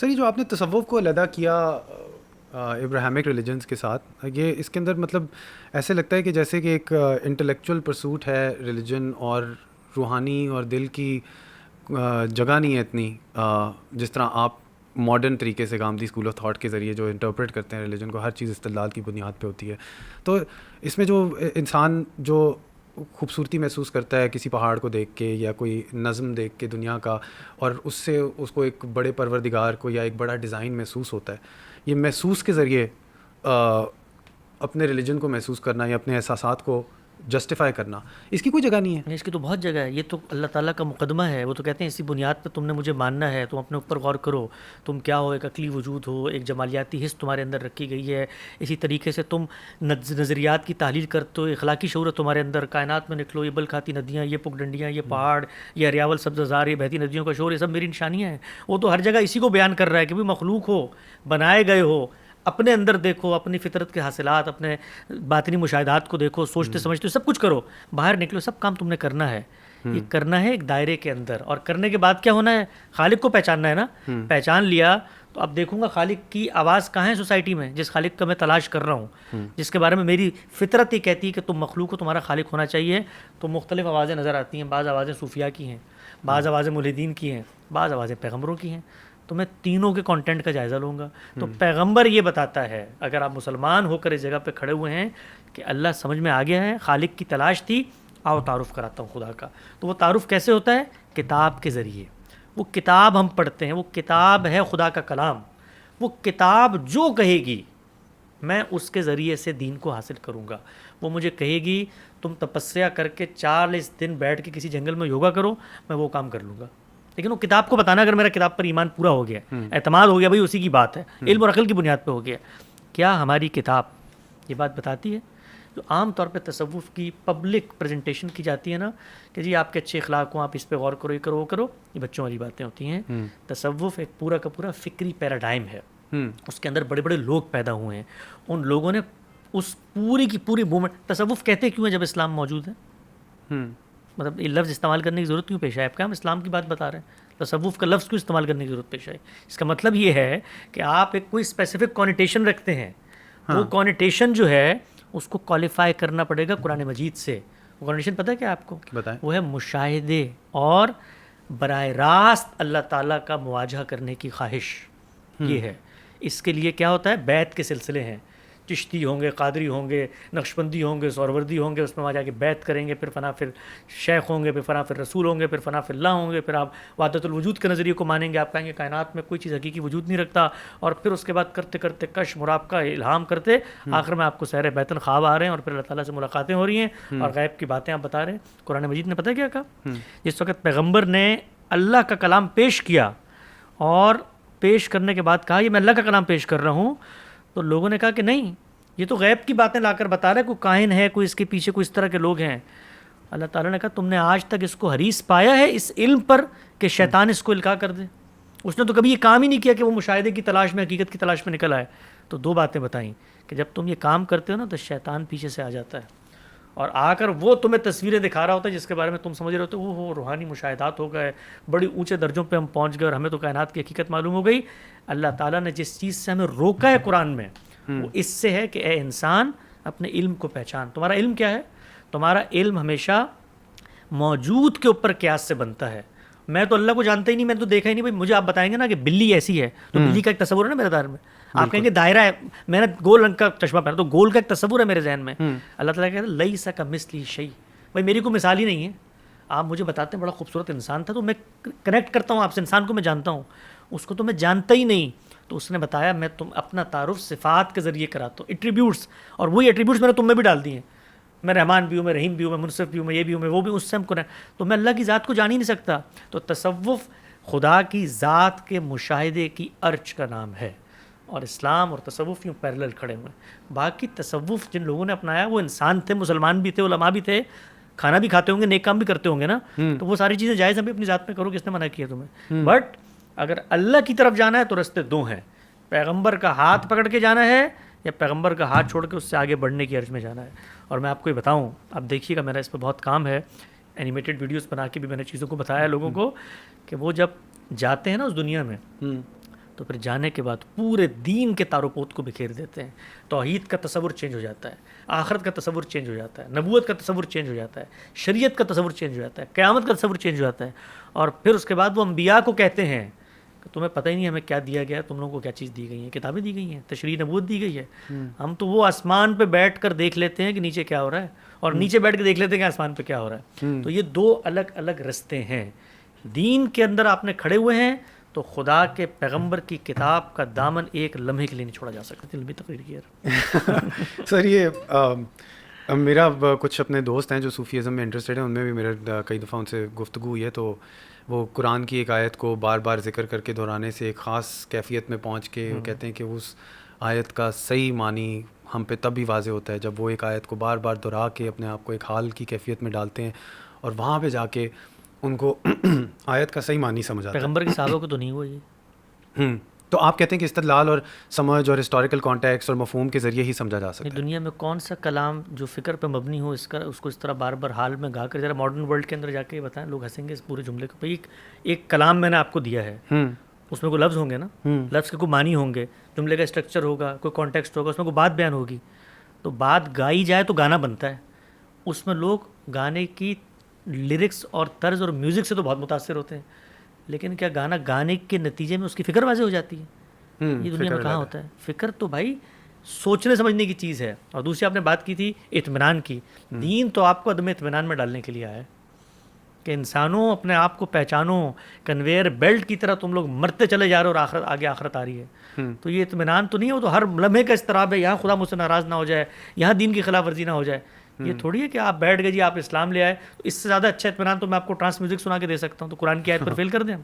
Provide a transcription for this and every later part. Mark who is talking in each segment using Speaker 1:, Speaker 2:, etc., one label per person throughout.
Speaker 1: سر یہ جو آپ نے تصوف کو علیحدہ کیا ابراہیمک ریلیجنس کے ساتھ، یہ اس کے اندر مطلب ایسے لگتا ہے کہ جیسے کہ ایک انٹلیکچوئل پرسوٹ ہے ریلیجن، اور روحانی اور دل کی جگہ نہیں ہے اتنی جس طرح آپ ماڈرن طریقے سے گامدی اسکول آف تھاٹ کے ذریعے جو انٹرپریٹ کرتے ہیں ریلیجن کو، ہر چیز استدلال کی بنیاد پہ ہوتی ہے. تو اس میں جو انسان جو خوبصورتی محسوس کرتا ہے کسی پہاڑ کو دیکھ کے یا کوئی نظم دیکھ کے دنیا کا، اور اس سے اس کو ایک بڑے پروردگار کو یا ایک بڑا ڈیزائن محسوس ہوتا ہے، یہ محسوس کے ذریعے اپنے ریلیجن کو محسوس کرنا یا اپنے احساسات کو جسٹیفائی کرنا، اس کی کوئی جگہ نہیں ہے.
Speaker 2: اس کی تو بہت جگہ ہے. یہ تو اللہ تعالیٰ کا مقدمہ ہے. وہ تو کہتے ہیں اسی بنیاد پہ تم نے مجھے ماننا ہے، تم اپنے اوپر غور کرو، تم کیا ہو، ایک عقلی وجود ہو، ایک جمالیاتی حس تمہارے اندر رکھی گئی ہے. اسی طریقے سے تم نظریات کی تحلیل کرتے ہو، اخلاقی شعور ہے تمہارے اندر. کائنات میں نکلو، یہ بل کھاتی ندیاں، یہ پگڈنڈیاں، یہ پہاڑ، یہ ہریاول سبززار، یہ بہتی ندیوں کا شور، یہ سب میری نشانیاں ہیں. وہ تو ہر جگہ اسی کو بیان کر رہا ہے کہ بھی مخلوق ہو، بنائے گئے ہو، اپنے اندر دیکھو، اپنی فطرت کے حاصلات، اپنے باطنی مشاہدات کو دیکھو، سوچتے سمجھتے سب کچھ کرو، باہر نکلو، سب کام تم نے کرنا ہے. یہ کرنا ہے ایک دائرے کے اندر، اور کرنے کے بعد کیا ہونا ہے؟ خالق کو پہچاننا ہے نا. پہچان لیا تو اب دیکھوں گا خالق کی آواز کہاں ہے سوسائٹی میں، جس خالق کا میں تلاش کر رہا ہوں، جس کے بارے میں میری فطرت یہ کہتی ہے کہ تم مخلوق ہو، تمہارا خالق ہونا چاہیے. تو مختلف آوازیں نظر آتی ہیں. بعض آوازیں صوفیاء کی ہیں، بعض آوازیں ملحدین کی ہیں، بعض آوازیں پیغمبروں کی ہیں. تو میں تینوں کے کانٹینٹ کا جائزہ لوں گا. تو پیغمبر یہ بتاتا ہے، اگر آپ مسلمان ہو کر اس جگہ پہ کھڑے ہوئے ہیں کہ اللہ سمجھ میں آ گیا ہے، خالق کی تلاش تھی، آؤ تعارف کراتا ہوں خدا کا. تو وہ تعارف کیسے ہوتا ہے؟ کتاب کے ذریعے. وہ کتاب ہم پڑھتے ہیں، وہ کتاب ہے خدا کا کلام. وہ کتاب جو کہے گی میں اس کے ذریعے سے دین کو حاصل کروں گا. وہ مجھے کہے گی تم تپسیا کر کے 40 دن بیٹھ کے کسی جنگل میں یوگا کرو، میں وہ کام کر لوں گا. لیکن وہ کتاب کو بتانا، اگر میرا کتاب پر ایمان پورا ہو گیا، اعتماد ہو گیا، بھائی اسی کی بات ہے، علم اور عقل کی بنیاد پہ ہو گیا. کیا ہماری کتاب یہ بات بتاتی ہے؟ جو عام طور پہ تصوف کی پبلک پریزنٹیشن کی جاتی ہے نا، کہ جی آپ کے اچھے اخلاق ہوں، آپ اس پہ غور کرو، یہ کرو، وہ کرو، یہ بچوں والی باتیں ہوتی ہیں. تصوف ایک پورا کا پورا فکری پیراڈائم ہے. اس کے اندر بڑے بڑے لوگ پیدا ہوئے ہیں. ان لوگوں نے اس پوری کی پوری موومنٹ. تصوف کہتے کیوں ہیں جب اسلام موجود ہے؟ مطلب یہ لفظ استعمال کرنے کی ضرورت کیوں پیش آئی؟ آپ کا ہم اسلام کی بات بتا رہے ہیں، تصوف کا لفظ کیوں استعمال کرنے کی ضرورت پیش آئی؟ اس کا مطلب یہ ہے کہ آپ ایک کوئی اسپیسیفک کونیٹیشن رکھتے ہیں. وہ کونیٹیشن جو ہے اس کو کوالیفائی کرنا پڑے گا قرآن مجید سے. وہ کونیٹیشن پتہ ہے کیا آپ کو؟ وہ ہے مشاہدے اور براہ راست اللہ تعالیٰ کا مواجہہ کرنے کی خواہش. یہ ہے. اس کے لیے کیا ہوتا ہے؟ بیعت کے سلسلے ہیں. چشتی ہوں گے، قادری ہوں گے، نقشبندی ہوں گے، سہروردی ہوں گے، اس میں وہاں جا کے بیعت کریں گے. پھر فنا پھر شیخ ہوں گے، پھر فنا پھر رسول ہوں گے، پھر فنا پھر اللہ ہوں گے. پھر آپ وحدت الوجود کے نظریے کو مانیں گے. آپ کہیں گے کائنات میں کوئی چیز حقیقی وجود نہیں رکھتا. اور پھر اس کے بعد کرتے کرتے کش مرابقہ الہام کرتے آخر میں آپ کو سحر بیتن خواب آ رہے ہیں، اور پھر اللہ تعالیٰ سے ملاقاتیں ہو رہی ہیں اور غیب کی باتیں آپ بتا رہے ہیں. قرآن مجید نے پتہ کیا کہا؟ جس وقت پیغمبر نے اللہ کا کلام پیش کیا اور پیش کرنے کے بعد کہا یہ میں اللہ کا کلام پیش کر رہا ہوں، تو لوگوں نے کہا کہ نہیں، یہ تو غیب کی باتیں لا کر بتا رہا ہے، کوئی کاہن ہے، کوئی اس کے پیچھے کوئی اس طرح کے لوگ ہیں. اللہ تعالیٰ نے کہا تم نے آج تک اس کو حریص پایا ہے اس علم پر کہ شیطان اس کو القاء کر دے؟ اس نے تو کبھی یہ کام ہی نہیں کیا کہ وہ مشاہدے کی تلاش میں، حقیقت کی تلاش میں نکل آئے. تو دو باتیں بتائیں کہ جب تم یہ کام کرتے ہو نا تو شیطان پیچھے سے آ جاتا ہے اور آ کر وہ تمہیں تصویریں دکھا رہا ہوتا ہے جس کے بارے میں تم سمجھ رہے ہوتے وہ روحانی مشاہدات ہو گئے، بڑی اونچے درجوں پہ ہم پہنچ گئے اور ہمیں تو کائنات کی حقیقت معلوم ہو گئی. اللہ تعالیٰ نے جس چیز سے ہمیں روکا ہے قرآن میں وہ اس سے ہے کہ اے انسان اپنے علم کو پہچان. تمہارا علم کیا ہے؟ تمہارا علم ہمیشہ موجود کے اوپر قیاس سے بنتا ہے. میں تو اللہ کو جانتا ہی نہیں، میں تو دیکھا ہی نہیں. بھائی مجھے آپ بتائیں گے نا کہ بلی ایسی ہے تو بلی کا ایک تصور ہے نا میرے ذہن میں. آپ کہیں گے دائرہ ہے، میں نے گول رنگ کا چشمہ پہنا تو گول کا ایک تصور ہے میرے ذہن میں. اللہ تعالیٰ کہتا ہے لیس کمثلہ شیء. بھائی میری کوئی مثال ہی نہیں ہے. آپ مجھے بتاتے ہیں بڑا خوبصورت انسان تھا تو میں کنیکٹ کرتا ہوں آپ سے، انسان کو میں جانتا ہوں، اس کو تو میں جانتا ہی نہیں. تو اس نے بتایا میں تم اپنا تعارف صفات کے ذریعے کراتا ہوں، ایٹریبیوٹس، اور وہی ایٹریبیوٹس میں نے تم میں بھی ڈال دی ہیں. میں رحمان بھی ہوں، میں رحیم بھی ہوں، میں منصف بھی ہوں، میں یہ بھی ہوں، میں وہ بھی. اس سے ہم کو تو میں اللہ کی ذات کو جان ہی نہیں سکتا. تو تصوف خدا کی ذات کے مشاہدے کی ارچ کا نام ہے، اور اسلام اور تصوف یوں پیرلل کھڑے ہوئے ہیں. باقی تصوف جن لوگوں نے اپنایا وہ انسان تھے، مسلمان بھی تھے، علماء بھی تھے، کھانا بھی کھاتے ہوں گے، نیک کام بھی کرتے ہوں گے نا. تو وہ ساری چیزیں جائز ہیں بھی اپنی ذات میں کرو، کس نے منع کیا تمہیں؟ بٹ اگر اللہ کی طرف جانا ہے تو رستے دو ہیں، پیغمبر کا ہاتھ پکڑ کے جانا ہے یا پیغمبر کا ہاتھ چھوڑ کے اس سے آگے بڑھنے کی عرض میں جانا ہے. اور میں آپ کو یہ بتاؤں، اب دیکھیے گا، میرا اس پہ بہت کام ہے، اینیمیٹڈ ویڈیوز بنا کے بھی میں نے چیزوں کو بتایا لوگوں کو کہ وہ جب جاتے ہیں نا اس دنیا میں تو پھر جانے کے بعد پورے دین کے تار و پود کو بکھیر دیتے ہیں. توحید کا تصور چینج ہو جاتا ہے, آخرت کا تصور چینج ہو جاتا ہے, نبوت کا تصور چینج ہو جاتا ہے, شریعت کا تصور چینج ہو جاتا ہے, قیامت کا تصور چینج ہو جاتا ہے. اور پھر اس کے بعد وہ انبیاء کو کہتے ہیں کہ تمہیں پتہ ہی نہیں ہمیں کیا دیا گیا ہے, تم لوگوں کو کیا چیز دی گئی ہیں, کتابیں دی گئی ہیں, تشریح نبوت دی گئی ہے. ہم تو وہ آسمان پہ بیٹھ کر دیکھ لیتے ہیں کہ نیچے کیا ہو رہا ہے, اور نیچے بیٹھ کے دیکھ لیتے ہیں کہ آسمان پہ کیا ہو رہا ہے. تو یہ دو الگ الگ رستے ہیں. دین کے اندر آپ نے کھڑے ہوئے ہیں تو خدا کے پیغمبر کی کتاب کا دامن ایک لمحے کے لیے نہیں چھوڑا جا سکتا. لمبی تقریر کی
Speaker 1: سر یہ میرا کچھ اپنے دوست ہیں جو صوفیزم میں انٹرسٹیڈ ہیں, ان میں بھی میرا کئی دفعہ ان سے گفتگو ہوئی ہے, تو وہ قرآن کی ایک آیت کو بار بار ذکر کر کے دہرانے سے ایک خاص کیفیت میں پہنچ کے وہ کہتے ہیں کہ اس آیت کا صحیح معنی ہم پہ تب بھی واضح ہوتا ہے جب وہ ایک آیت کو بار بار دہرا کے اپنے آپ کو ایک حال کی کیفیت میں ڈالتے ہیں, اور وہاں پہ جا کے ان کو آیت کا صحیح معنی سمجھ آتا ہے.
Speaker 2: پیغمبر کے صحابہ کو تو نہیں ہوا یہ.
Speaker 1: تو آپ کہتے ہیں کہ استدلال اور سمجھ اور ہسٹوریکل کانٹیکس اور مفہوم کے ذریعے ہی سمجھا جا سکتا ہے.
Speaker 2: دنیا میں کون سا کلام جو فکر پہ مبنی ہو اس کو اس طرح بار بار حال میں گا کر, ذرا ماڈرن ورلڈ کے اندر جا کے بتائیں, لوگ ہنسیں گے اس پورے جملے کو. ایک کلام میں نے آپ کو دیا ہے, اس میں کوئی لفظ ہوں گے نا, لفظ کے کوئی معنی ہوں گے, جملے کا اسٹرکچر ہوگا, کوئی کانٹیکسٹ ہوگا, اس میں کوئی بات بیان ہوگی. تو بات گائی جائے تو گانا بنتا ہے. اس میں لوگ گانے کی لیرکس اور طرز اور میوزک سے تو بہت متاثر ہوتے ہیں, لیکن کیا گانا گانے کے نتیجے میں اس کی فکر واضح ہو جاتی ہے؟ یہ دنیا میں کہاں ہوتا ہے. فکر تو بھائی سوچنے سمجھنے کی چیز ہے. اور دوسری آپ نے بات کی تھی اطمینان کی. دین تو آپ کو عدم اطمینان میں ڈالنے کے لیے آیا ہے کہ انسانوں اپنے آپ کو پہچانو, کنویئر بیلٹ کی طرح تم لوگ مرتے چلے جا رہے ہو اور آگے آخرت آ رہی ہے. تو یہ اطمینان تو نہیں ہے, وہ تو ہر لمحے کا اضطراب ہے, یہاں خدا مجھ سے ناراض نہ ہو جائے, یہاں دین کی خلاف ورزی نہ ہو جائے. یہ تھوڑی ہے کہ آپ بیٹھ گئے جی آپ اسلام لے آئے, اس سے زیادہ اچھا اطمینان تو میں آپ کو ٹرانس میوزک سنا کے دے سکتا ہوں. تو قرآن کی آیت پر فیل کر دیں.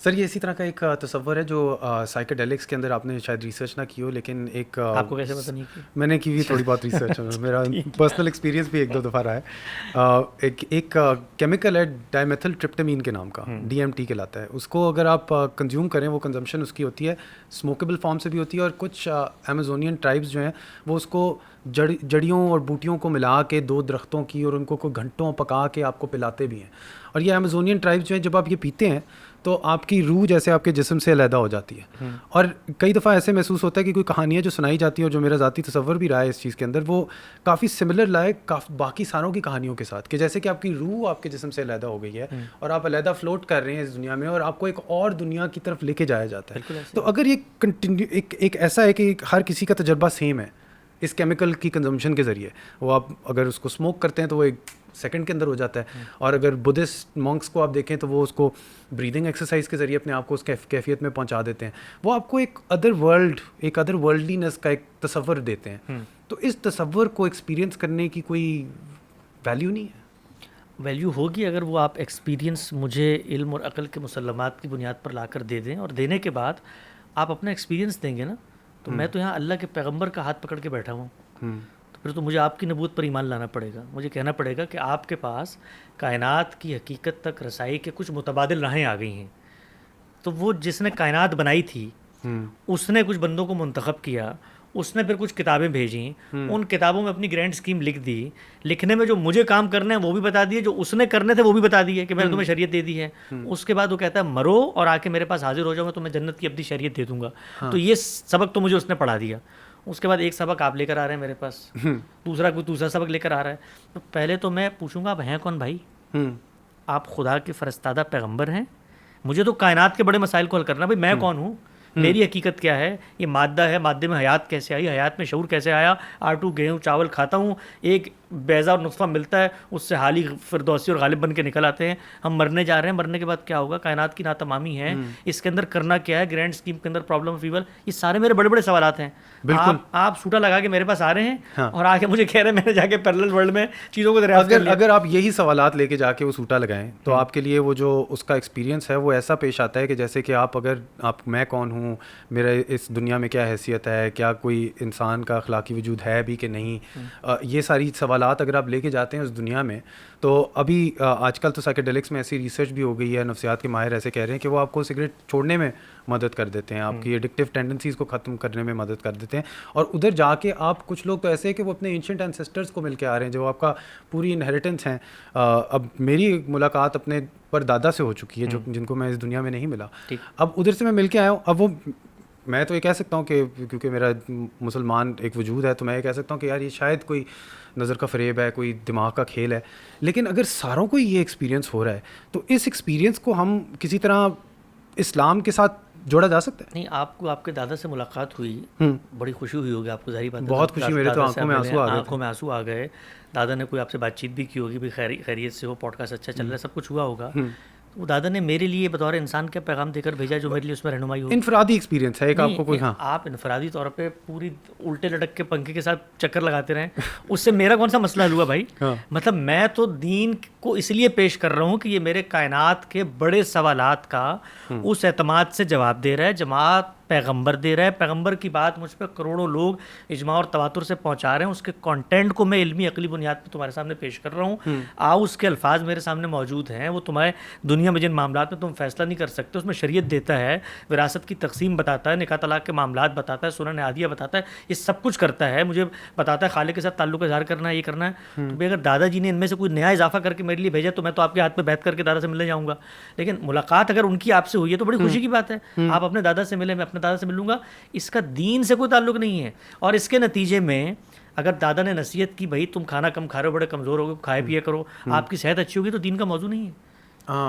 Speaker 1: سر یہ اسی طرح کا ایک تصور ہے جو سائیکیڈیلکس کے اندر آپ نے شاید ریسرچ نہ کی ہو, لیکن ایک
Speaker 2: آپ کو کیسے پتہ نہیں کی؟
Speaker 1: میں نے کی ہوئی تھوڑی بہت ریسرچ, میرا پرسنل ایکسپیرینس بھی ایک دو دفعہ رہا ہے. ایک کیمیکل ہے ڈائی میتھل ٹرپٹامین کے نام کا, DMT کہلاتا ہے. اس کو اگر آپ کنزیوم کریں, وہ کنزمپشن اس کی ہوتی ہے اسموکیبل فارم سے بھی ہوتی ہے, اور کچھ امیزونین ٹرائبس جو ہیں وہ اس کو جڑیوں اور بوٹیوں کو ملا کے 2 درختوں کی, اور ان کو کوئی گھنٹوں پکا کے آپ کو پلاتے بھی ہیں. اور یہ امیزونین ٹرائبس جو ہیں جب آپ یہ پیتے ہیں تو آپ کی روح جیسے آپ کے جسم سے علیحدہ ہو جاتی ہے. اور کئی دفعہ ایسے محسوس ہوتا ہے کہ کوئی کہانیاں جو سنائی جاتی ہیں, اور جو میرا ذاتی تصور بھی رہا ہے اس چیز کے اندر, وہ کافی سملر لائق باقی ساروں کی کہانیوں کے ساتھ, کہ جیسے کہ آپ کی روح آپ کے جسم سے علیحدہ ہو گئی ہے اور آپ علیحدہ فلوٹ کر رہے ہیں اس دنیا میں, اور آپ کو ایک اور دنیا کی طرف لے کے جایا جاتا ہے. تو اگر یہ ایک ایسا ہے کہ ہر کسی کا تجربہ سیم ہے اس کیمیکل کی کنزمپشن کے ذریعے, وہ آپ اگر اس کو اسموک کرتے ہیں تو وہ ایک سیکنڈ کے اندر ہو جاتا ہے, اور اگر بدھسٹ مونکس کو آپ دیکھیں تو وہ اس کو بریدنگ ایکسرسائز کے ذریعے اپنے آپ کو اس کیفیت میں پہنچا دیتے ہیں. وہ آپ کو ایک ادر ورلڈلینس کا ایک تصور دیتے ہیں. تو اس تصور کو ایکسپیرینس کرنے کی کوئی ویلیو نہیں ہے؟
Speaker 2: ویلیو ہوگی اگر وہ آپ ایکسپیرینس مجھے علم اور عقل کے مسلمات کی بنیاد پر لا کر دے دیں, اور دینے کے بعد آپ اپنا ایکسپیرینس دیں گے نا. تو میں تو یہاں اللہ کے پیغمبر کا ہاتھ پکڑ کے بیٹھا ہوں, تو پھر تو مجھے آپ کی نبوت پر ایمان لانا پڑے گا. مجھے کہنا پڑے گا کہ آپ کے پاس کائنات کی حقیقت تک رسائی کے کچھ متبادل راہیں آ گئی ہیں. تو وہ جس نے کائنات بنائی تھی اس نے کچھ بندوں کو منتخب کیا, اس نے پھر کچھ کتابیں بھیجیں, ان کتابوں میں اپنی گرینڈ اسکیم لکھ دی. لکھنے میں جو مجھے کام کرنے ہیں وہ بھی بتا دیے, جو اس نے کرنے تھے وہ بھی بتا دیے کہ میں نے تمہیں شریعت دے دی ہے. اس کے بعد وہ کہتا ہے مرو اور آ کے میرے پاس حاضر ہو جاؤ, میں تمہیں جنت کی اپنی شریعت دے دوں گا. تو یہ سبق تو مجھے اس نے پڑھا دیا. اس کے بعد ایک سبق آپ لے کر آ رہے ہیں میرے پاس, دوسرا سبق لے کر آ رہا ہے. تو پہلے تو میں پوچھوں گا آپ ہیں کون بھائی؟ آپ خدا کے فرستادہ پیغمبر ہیں. مجھے تو کائنات کے بڑے مسائل کو حل کرنا, بھائی میں کون ہوں, میری حقیقت کیا ہے, یہ مادہ ہے, مادے میں حیات کیسے آئی, حیات میں شعور کیسے آیا, آٹو گیہوں چاول کھاتا ہوں, ایک بیضا اور نطفہ ملتا ہے, اس سے حالی فردوسی اور غالب بن کے نکل آتے ہیں. ہم مرنے جا رہے ہیں, مرنے کے بعد کیا ہوگا, کائنات کی ناتمامی ہے, اس کے اندر کرنا کیا ہے, گرینڈ اسکیم کے اندر پرابلم آف ایول, یہ سارے میرے بڑے بڑے سوالات ہیں. آپ سوٹا لگا کے میرے پاس آ رہے ہیں اور آ کے مجھے کہہ رہے ہیں میں نے جا کے پیرلل ورلڈ میں چیزوں کو دریافت کر لیا.
Speaker 1: اگر آپ یہی سوالات لے کے جا کے وہ سوٹا لگائیں تو آپ کے لیے وہ جو اس کا ایکسپیرینس ہے وہ ایسا پیش آتا ہے کہ جیسے کہ آپ میں کون ہوں, میرا اس دنیا میں کیا حیثیت ہے, کیا کوئی انسان کا اخلاقی وجود ہے بھی کہ نہیں, یہ ساری سوالات حالات اگر آپ لے کے جاتے ہیں اس دنیا میں, تو ابھی آج کل تو سائیکیڈیلکس میں ایسی ریسرچ بھی ہو گئی ہے, نفسیات کے ماہر ایسے کہہ رہے ہیں کہ وہ آپ کو سگریٹ چھوڑنے میں مدد کر دیتے ہیں, آپ کی ایڈکٹیو ٹینڈنسیز کو ختم کرنے میں مدد کر دیتے ہیں. اور ادھر جا کے آپ, کچھ لوگ تو ایسے ہیں کہ وہ اپنے اینشنٹ اینسسٹرز کو مل کے آ رہے ہیں جو آپ کا پوری انہیریٹنس ہیں. اب میری ملاقات اپنے پر دادا سے ہو چکی ہے جو جن کو میں اس دنیا میں نہیں ملا. اب ادھر سے میں مل کے آیا ہوں. اب وہ میں تو یہ کہہ سکتا ہوں کہ کیونکہ میرا مسلمان ایک وجود ہے تو میں یہ کہہ سکتا ہوں کہ یار یہ شاید کوئی نظر کا فریب ہے, کوئی دماغ کا کھیل ہے. لیکن اگر ساروں کو یہ ایکسپیرینس ہو رہا ہے تو اس ایکسپیرینس کو ہم کسی طرح اسلام کے ساتھ جوڑا جا سکتا ہے.
Speaker 2: نہیں, آپ کو آپ کے دادا سے ملاقات ہوئی, بڑی خوشی ہوئی ہوگی آپ کو, ظاہری بات ہے,
Speaker 1: بہت خوشی, میرے تو آنکھوں میں آنسو آ گئے,
Speaker 2: آنکھوں میں آنسو آ گئے. دادا نے کوئی آپ سے بات چیت بھی کی ہوگی, بھی خیریت سے ہو, پوڈ کاسٹ اچھا چل رہا ہے, سب کچھ ہوا ہوگا. وہ دادا نے میرے لیے بطور انسان کیا پیغام دے کر بھیجا جو میرے لیے اس میں رہنمائی ہو.
Speaker 1: انفرادی ایکسپیرینس ہے ایک, آپ کو کوئی, ہاں
Speaker 2: آپ انفرادی طور پہ پوری الٹے لٹک کے پنکھے کے ساتھ چکر لگاتے رہیں, اس سے میرا کون سا مسئلہ حل ہوا بھائی. مطلب میں تو دین کو اس لیے پیش کر رہا ہوں کہ یہ میرے کائنات کے بڑے سوالات کا اس اعتماد سے جواب دے رہا ہے. جماعت پیغمبر دے رہا ہے, پیغمبر کی بات مجھ پہ کروڑوں لوگ اجماع اور تواتر سے پہنچا رہے ہیں, اس کے کانٹینٹ کو میں علمی عقلی بنیاد پہ تمہارے سامنے پیش کر رہا ہوں. اس کے الفاظ میرے سامنے موجود ہیں, وہ تمہارے دنیا میں جن معاملات میں تم فیصلہ نہیں کر سکتے اس میں شریعت دیتا ہے, وراثت کی تقسیم بتاتا ہے, نکاح طلاق کے معاملات بتاتا ہے, سنن عادیہ بتاتا ہے, یہ سب کچھ کرتا ہے. مجھے بتاتا ہے خالق کے ساتھ تعلق اظہار کرنا ہے, یہ کرنا ہے. تو بھی اگر دادا جی نے ان میں سے کوئی نیا اضافہ کر کے میرے لیے بھیجا تو میں تو آپ کے ہاتھ پہ بیٹھ کر کے دادا سے ملنے جاؤں گا. لیکن ملاقات اگر ان کی آپ سے ہوئی ہے تو بڑی خوشی کی بات ہے. آپ اپنے دادا سے ملے, میں اپنے دادا سے ملوں گا, اس کا دین سے کوئی تعلق نہیں ہے. اور اس کے نتیجے میں اگر دادا نے نصیحت کی بھائی تم کھانا کم کھا رہے ہو, بڑے کمزور ہو گئے, کھائے پیے کرو, آپ کی صحت اچھی ہوگی, تو دین کا موضوع نہیں ہے.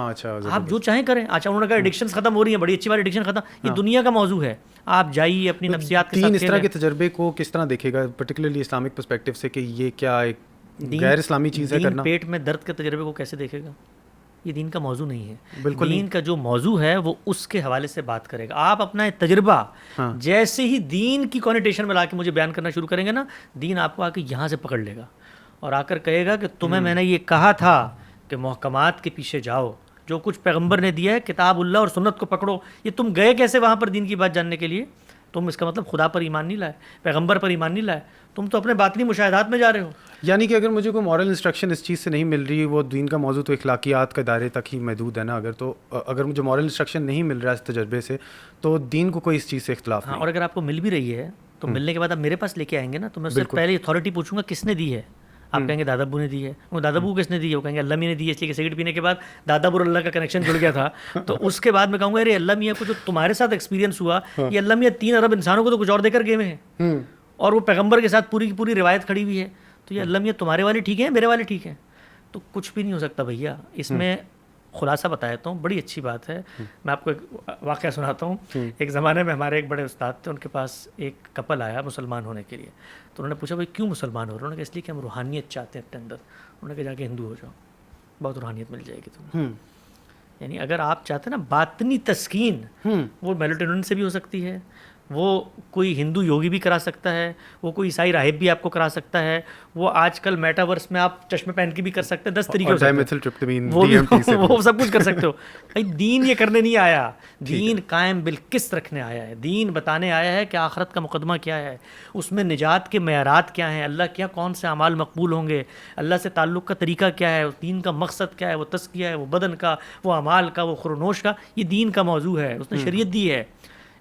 Speaker 1: اچھا,
Speaker 2: آپ جو چاہیں کریں. اچھا, انہوں نے کہا ایڈکشنز ختم ہو رہی ہیں, بڑی اچھی بات, ایڈکشن ختم, یہ دنیا کا موضوع ہے. آپ جائیے اپنی نفسیات کے ساتھ.
Speaker 1: اس طرح کے تجربے کو کس طرح دیکھے گا پرٹیکولرلی اسلامک پرسپیکٹیو سے, کہ یہ کیا ایک غیر اسلامی چیز ہے کرنا؟
Speaker 2: پیٹ میں درد کے تجربے کو کیسے دیکھے گا؟ یہ دین کا موضوع نہیں ہے. بالکل, دین کا جو موضوع ہے وہ اس کے حوالے سے بات کرے گا. آپ اپنا تجربہ جیسے ہی دین کی کونیٹیشن میں لا کے مجھے بیان کرنا شروع کریں گے نا, دین آپ کو آ کے یہاں سے پکڑ لے گا اور آ کر کہے گا کہ تمہیں میں نے یہ کہا تھا کہ محکمات کے پیچھے جاؤ, جو کچھ پیغمبر نے دیا ہے کتاب اللہ اور سنت کو پکڑو. یہ تم گئے کیسے وہاں پر دین کی بات جاننے کے لیے؟ تم اس کا مطلب خدا پر ایمان نہیں لائے, پیغمبر پر ایمان نہیں لائے, تم تو اپنے باطنی مشاہدات میں جا رہے ہو.
Speaker 1: یعنی کہ اگر مجھے کوئی مورل انسٹرکشن اس چیز سے نہیں مل رہی, وہ دین کا موضوع تو اخلاقیات کے دائرے تک ہی محدود ہے نا, اگر تو اگر مجھے مورل انسٹرکشن نہیں مل رہا اس تجربے سے تو دین کو کوئی اس چیز سے اختلاف نہیں.
Speaker 2: اور اگر آپ کو مل بھی رہی ہے تو ملنے کے بعد آپ میرے پاس لے کے آئیں گے نا, تو میں اس سے پہلے اتھارٹی پوچھوں گا کس نے دی ہے. آپ کہیں گے دادا ابو نے دی ہے. وہ دادا ابو کس نے دی ہے؟ وہ کہیں گے اللہ میاں نے دی ہے, اس لیے کہ سگریٹ پینے کے بعد دادا ابو اور اللہ کا کنیکشن جڑ گیا تھا. تو اس کے بعد میں کہوں گا ارے اللہ میاں کو جو تمہارے ساتھ ایکسپیرینس ہوا, یہ اللہ میاں 3 ارب انسانوں کو تو کچھ اور دے کر گئے ہیں, اور وہ پیغمبر کے ساتھ پوری کی پوری روایت کھڑی ہوئی ہے. تو یہ اللہ میاں تمہارے والے ٹھیک ہیں, میرے والے ٹھیک ہیں, تو کچھ بھی نہیں ہو سکتا بھیا. اس میں خلاصہ بتایا ہوں, بڑی اچھی بات ہے. میں آپ کو ایک واقعہ سناتا ہوں. ایک زمانے میں ہمارے ایک بڑے استاد تھے, ان کے پاس ایک کپل آیا مسلمان ہونے کے لیے. تو انہوں نے پوچھا بھائی کیوں مسلمان ہو رہے؟ انہوں نے کہا اس لیے کہ ہم روحانیت چاہتے ہیں اپنے اندر. انہوں نے کہا جا کے ہندو ہو جاؤ, بہت روحانیت مل جائے گی تمہیں. یعنی اگر آپ چاہتے ہیں نا باطنی تسکین, وہ میلیٹونین سے بھی ہو سکتی ہے, وہ کوئی ہندو یوگی بھی کرا سکتا ہے, وہ کوئی عیسائی راہب بھی آپ کو کرا سکتا ہے, وہ آج کل میٹاورس میں آپ چشمے پہن کے بھی کر سکتے ہیں, 10 طریقے ہو سکتے ہیں, وہ سب کچھ کر سکتے ہو. بھائی دین یہ کرنے نہیں آیا, دین قائم بالقسط رکھنے آیا ہے. دین بتانے آیا ہے کہ آخرت کا مقدمہ کیا ہے, اس میں نجات کے معیارات کیا ہیں, اللہ کیا کون سے اعمال مقبول ہوں گے, اللہ سے تعلق کا طریقہ کیا ہے, دین کا مقصد کیا ہے, وہ تزکیہ ہے, وہ بدن کا, وہ اعمال کا, وہ خورنوش کا. یہ دین کا موضوع ہے, اس نے شریعت دی ہے.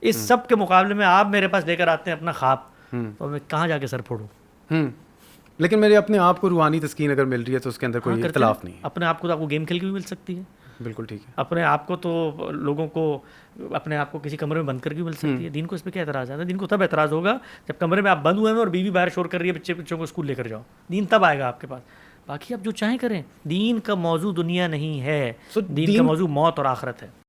Speaker 2: اس سب کے مقابلے میں آپ میرے پاس لے کر آتے ہیں اپنا خواب, تو میں کہاں جا کے سر پھوڑوں؟
Speaker 1: لیکن میرے اپنے آپ کو روحانی تسکین اگر مل رہی ہے تو اس کے اندر کوئی اختلاف نہیں ہے.
Speaker 2: اپنے آپ کو تو آپ کو گیم کھیل کے بھی مل سکتی ہے.
Speaker 1: بالکل ٹھیک ہے.
Speaker 2: اپنے آپ کو تو لوگوں کو اپنے آپ کو کسی کمرے میں بند کر کے مل سکتی ہے. دین کو اس پہ کیا اعتراض ہے؟ دین کو تب اعتراض ہوگا جب کمرے میں آپ بند ہوئے ہیں اور بیوی باہر شور کر رہی ہے, بچوں کو اسکول لے کر جاؤ. دین تب آئے گا آپ کے پاس. باقی آپ جو چاہیں کریں, دین کا موضوع دنیا نہیں ہے, دین کا موضوع موت اور آخرت ہے.